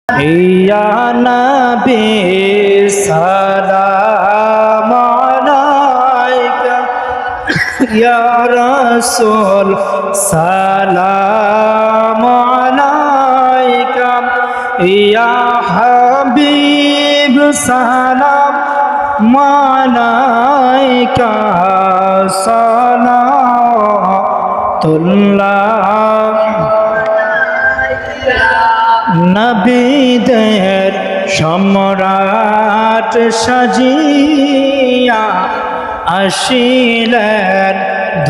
Ya Nabi salam alaika, Ya Rasul salam alaika, Ya Habib salam alaika, salatullah. নবীদের সম্রাট সাজিয়া আসিলেন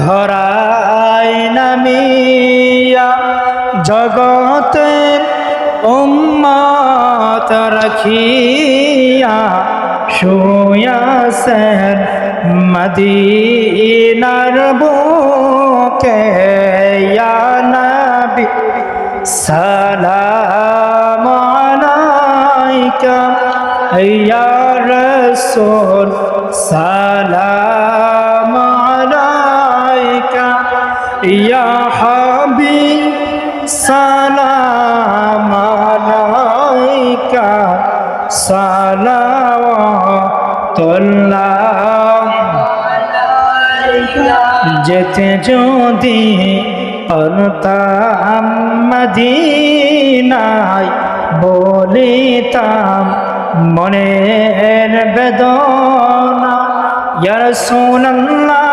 ধরায় নামিয়া, জগতের উম্মত রাখিয়া শুয়াছেন মদিনার বুকে। ইয়া নবী সালাম আলাইকা, ইয়া রাসূল সালাম আলাইকা, ইয়া হাবিব সালাম আলাইকা, সালাওয়াতুল্লাহ। যেতে যদি পারতাম মদিনায়, বলিতাম মনের বেদনা। ইয়া রাসূলুল্লাহ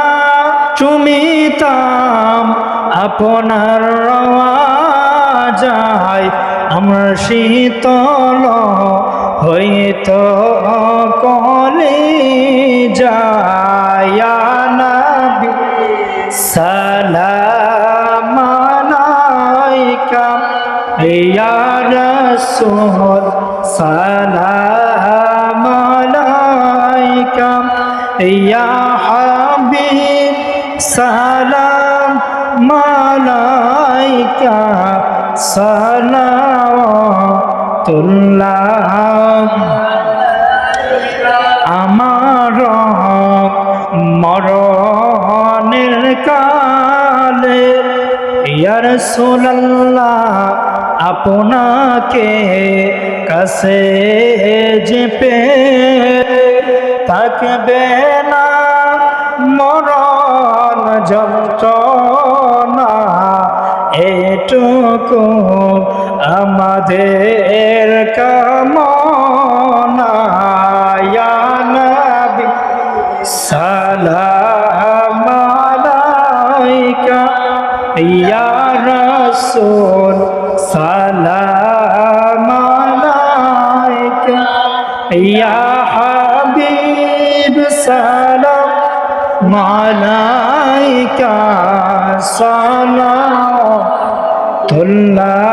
চুমিতাম আপনার রওয়াজায়, আমার শীতল হইত কলিজায়। ইয়া নবী সালাম আলাইকা, ইয়া রাসূল সালাম আলাইকা, ইয়া হাবিব সালাম আলাইকা, সালাওয়াতুল্লাহ। আমার মরণের কালে ইয়া রাসূলুল্লাহ আপনাকে কাছে যে পেয়ে থাকবে না মরণ যন্ত্রণা, এটুকু আমাদের কামনা। ইয়া নবী সালাম আলাইকা, ইয়া রাসূল সালাম আলাইকা, ইয়া হাবিব সালাম আলাইকা, সালাতুল্লাহ।